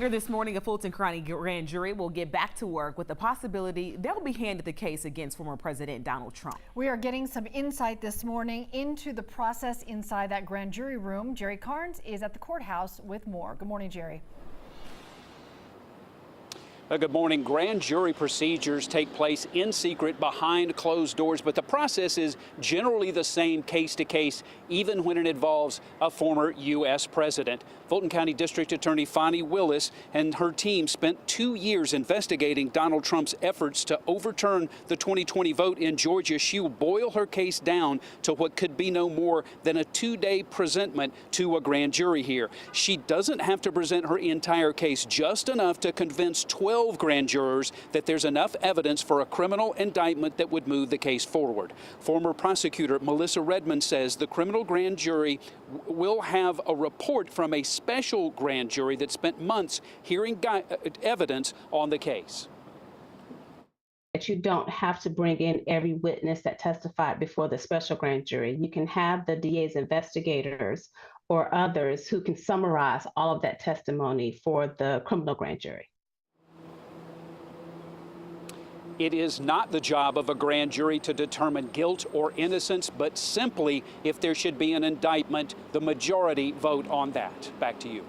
Later this morning, a Fulton County grand jury will get back to work with the possibility they'll be handed the case against former President Donald Trump. We are getting some insight this morning into the process inside that grand jury room. Jerry Carnes is at the courthouse with more. Good morning, Jerry. Good morning. Grand jury procedures take place in secret behind closed doors, but the process is generally the same case to case, even when it involves a former U.S. president. Fulton County District Attorney Fani Willis and her team spent 2 years investigating Donald Trump's efforts to overturn the 2020 vote in Georgia. She will boil her case down to what could be no more than a 2-day presentment to a grand jury here. She doesn't have to present her entire case, just enough to convince 12 grand jurors that there's enough evidence for a criminal indictment that would move the case forward. Former prosecutor Melissa Redmond says the criminal grand jury will have a report from a special grand jury that spent months hearing evidence on the case. That you don't have to bring in every witness that testified before the special grand jury. You can have the DA's investigators or others who can summarize all of that testimony for the criminal grand jury. It is not the job of a grand jury to determine guilt or innocence, but simply if there should be an indictment, the majority vote on that. Back to you.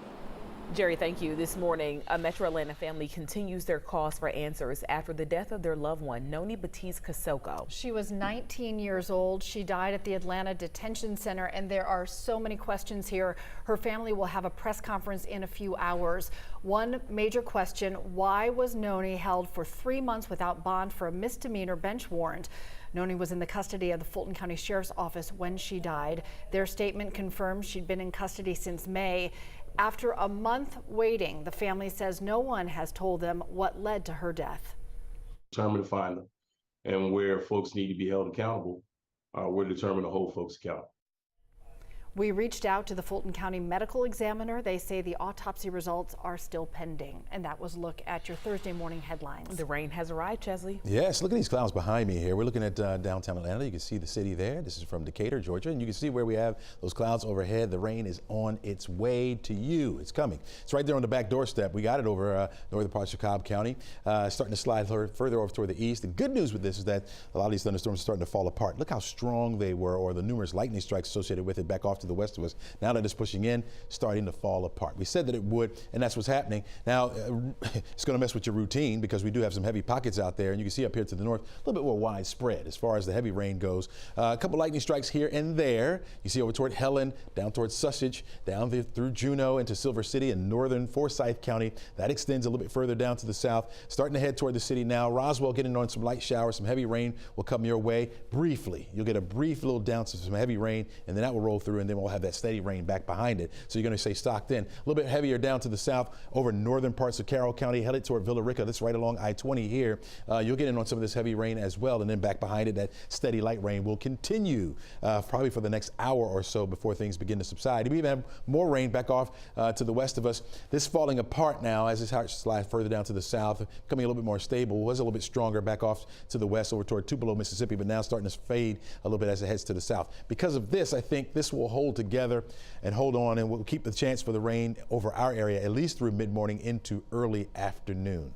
Jerry, thank you. This morning, a Metro Atlanta family continues their calls for answers after the death of their loved one, Noni Batiste Kasoko. She was 19 years old. She died at the Atlanta Detention Center, and there are so many questions here. Her family will have a press conference in a few hours. One major question: why was Noni held for 3 months without bond for a misdemeanor bench warrant? Noni was in the custody of the Fulton County Sheriff's Office when she died. Their statement confirms she'd been in custody since May. After a month waiting, the family says no one has told them what led to her death. Determined to find them, and where folks need to be held accountable, we're determined to hold folks accountable. We reached out to the Fulton County Medical Examiner. They say the autopsy results are still pending. And that was a look at your Thursday morning headlines. The rain has arrived, Chesley. Yes, look at these clouds behind me here. We're looking at downtown Atlanta. You can see the city there. This is from Decatur, Georgia. And you can see where we have those clouds overhead. The rain is on its way to you. It's coming. It's right there on the back doorstep. We got it over northern parts of Cobb County. Starting to slide further over toward the east. The good news with this is that a lot of these thunderstorms are starting to fall apart. Look how strong they were, or the numerous lightning strikes associated with it back off to the west of us. Now that it's pushing in, starting to fall apart. We said that it would, and that's what's happening. Now, it's going to mess with your routine because we do have some heavy pockets out there, and you can see up here to the north, a little bit more widespread as far as the heavy rain goes. A couple lightning strikes here and there. You see over toward Helen, down towards Sussex, down through Juneau into Silver City and northern Forsyth County. That extends a little bit further down to the south. Starting to head toward the city now. Roswell getting on some light showers, some heavy rain will come your way briefly. You'll get a brief little downce of some heavy rain, and then that will roll through, and then we'll have that steady rain back behind it. So you're going to stay stocked in. A little bit heavier down to the south over northern parts of Carroll County, headed toward Villa Rica. That's right along I-20 here. You'll get in on some of this heavy rain as well, and then back behind it, that steady light rain will continue probably for the next hour or so before things begin to subside. We even have more rain back off to the west of us. This falling apart now as this slides further down to the south, becoming a little bit more stable. Was a little bit stronger back off to the west over toward Tupelo, Mississippi, but now starting to fade a little bit as it heads to the south. Because of this, I think this will hold together and hold on, and we'll keep the chance for the rain over our area at least through mid-morning into early afternoon.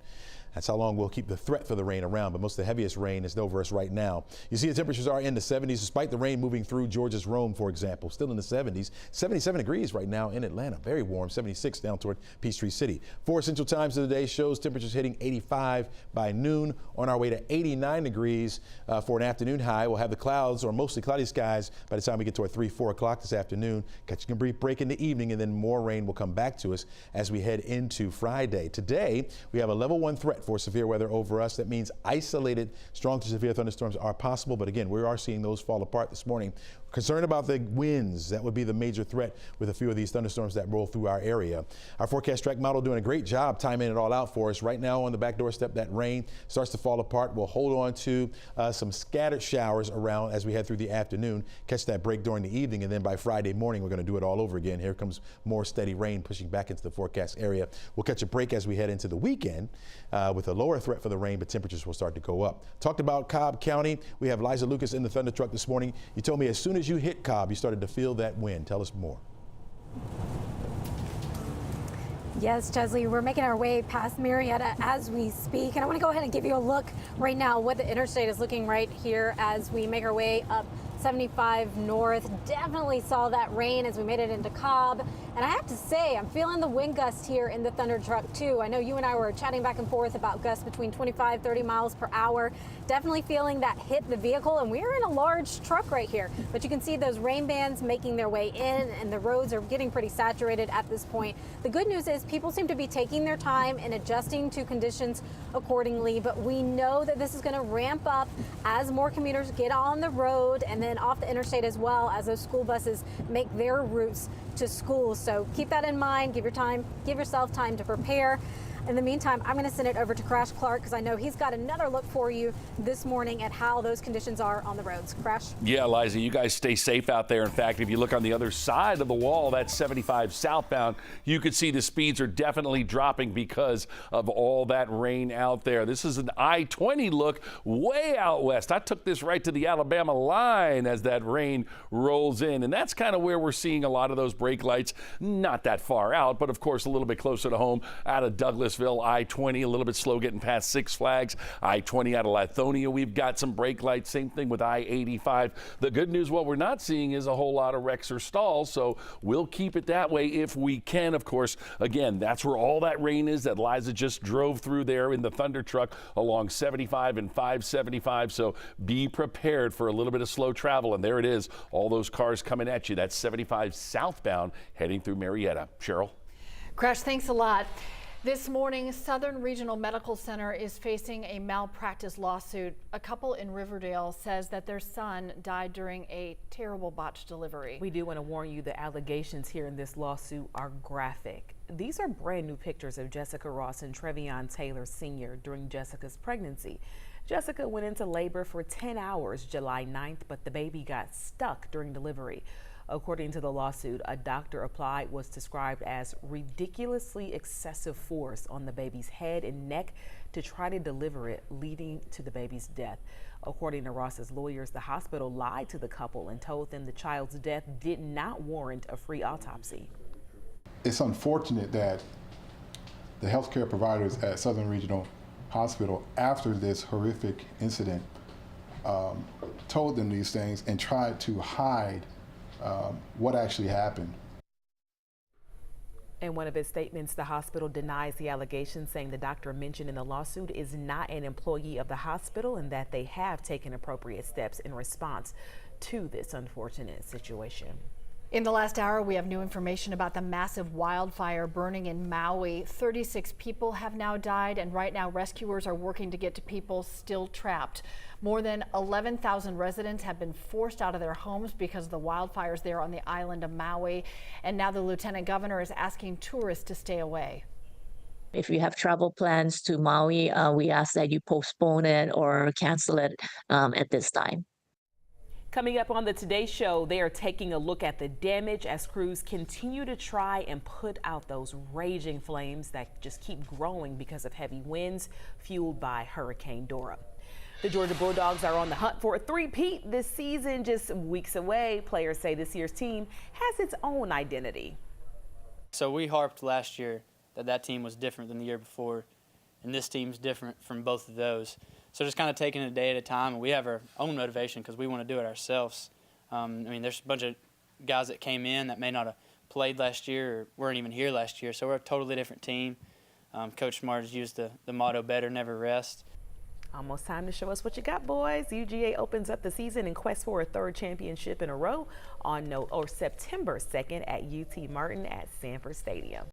That's how long we'll keep the threat for the rain around, but most of the heaviest rain is over us right now. You see the temperatures are in the 70s, despite the rain moving through Georgia's Rome, for example. Still in the 70s. 77 degrees right now in Atlanta. Very warm. 76 down toward Peachtree City. 4 Central Times of the day shows temperatures hitting 85 by noon. On our way to 89 degrees for an afternoon high. We'll have the clouds or mostly cloudy skies by the time we get toward 3, 4 o'clock this afternoon. Catching a brief break in the evening, and then more rain will come back to us as we head into Friday. Today, we have a level 1 threat for severe weather over us. That means isolated strong to severe thunderstorms are possible, but again, we are seeing those fall apart this morning. Concerned about the winds. That would be the major threat with a few of these thunderstorms that roll through our area. Our forecast track model doing a great job timing it all out for us. Right now on the back doorstep, that rain starts to fall apart. We'll hold on to some scattered showers around as we head through the afternoon, catch that break during the evening, and then by Friday morning, we're going to do it all over again. Here comes more steady rain pushing back into the forecast area. We'll catch a break as we head into the weekend with a lower threat for the rain, but temperatures will start to go up. Talked about Cobb County. We have Liza Lucas in the Thunder Truck this morning. You told me as soon as you hit Cobb, you started to feel that wind. Tell us more. Yes, Chesley, we're making our way past Marietta as we speak, and I want to go ahead and give you a look right now what the interstate is looking right here as we make our way up 75 north. Definitely saw that rain as we made it into Cobb, and I have to say I'm feeling the wind gust here in the Thunder truck too. I know you and I were chatting back and forth about gusts between 25-30 miles per hour. Definitely feeling that hit the vehicle, and we're in a large truck right here, but you can see those rain bands making their way in, and the roads are getting pretty saturated at this point. The good news is people seem to be taking their time and adjusting to conditions accordingly, but we know that this is going to ramp up as more commuters get on the road and then off the interstate as well as those school buses make their routes to school. So keep that in mind. Give yourself time to prepare. In the meantime, I'm going to send it over to Crash Clark because I know he's got another look for you this morning at how those conditions are on the roads. Crash? Yeah, Liza, you guys stay safe out there. In fact, if you look on the other side of the wall, that's 75 southbound, you could see the speeds are definitely dropping because of all that rain out there. This is an I-20 look way out west. I took this right to the Alabama line as that rain rolls in, and that's kind of where we're seeing a lot of those brake lights. Not that far out, but of course a little bit closer to home out of Douglasville. I-20 a little bit slow getting past Six Flags. I-20 out of Lithonia, we've got some brake lights. Same thing with I-85. The good news, what we're not seeing is a whole lot of wrecks or stalls, so we'll keep it that way if we can, of course. Again, that's where all that rain is that Liza just drove through there in the Thunder truck along 75 and 575, so be prepared for a little bit of slow travel. And there it is, all those cars coming at you. That's 75 southbound heading through Marietta. Cheryl? Crash, thanks a lot. This morning, Southern Regional Medical Center is facing a malpractice lawsuit. A couple in Riverdale says that their son died during a terrible botched delivery. We do want to warn you the allegations here in this lawsuit are graphic. These are brand new pictures of Jessica Ross and Trevion Taylor Sr. during Jessica's pregnancy. Jessica went into labor for 10 hours July 9th, but the baby got stuck during delivery. According to the lawsuit, a doctor applied what's described as ridiculously excessive force on the baby's head and neck to try to deliver it, leading to the baby's death. According to Ross's lawyers, the hospital lied to the couple and told them the child's death did not warrant a free autopsy. It's unfortunate that the healthcare providers at Southern Regional Hospital, after this horrific incident, told them these things and tried to hide what actually happened. In one of its statements, the hospital denies the allegations, saying the doctor mentioned in the lawsuit is not an employee of the hospital and that they have taken appropriate steps in response to this unfortunate situation. In the last hour, we have new information about the massive wildfire burning in Maui. 36 people have now died, and right now rescuers are working to get to people still trapped. More than 11,000 residents have been forced out of their homes because of the wildfires there on the island of Maui. And now the lieutenant governor is asking tourists to stay away. If you have travel plans to Maui, we ask that you postpone it or cancel it at this time. Coming up on the Today Show, they are taking a look at the damage as crews continue to try and put out those raging flames that just keep growing because of heavy winds fueled by Hurricane Dora. The Georgia Bulldogs are on the hunt for a three-peat this season, just weeks away. Players say this year's team has its own identity. So we harped last year that team was different than the year before, and this team's different from both of those. So just kind of taking it a day at a time, and we have our own motivation because we want to do it ourselves. I mean, there's a bunch of guys that came in that may not have played last year or weren't even here last year, so we're a totally different team. Coach Smart has used the motto, better never rest. Almost time to show us what you got, boys. UGA opens up the season in quest for a third championship in a row on September 2nd at UT Martin at Sanford Stadium.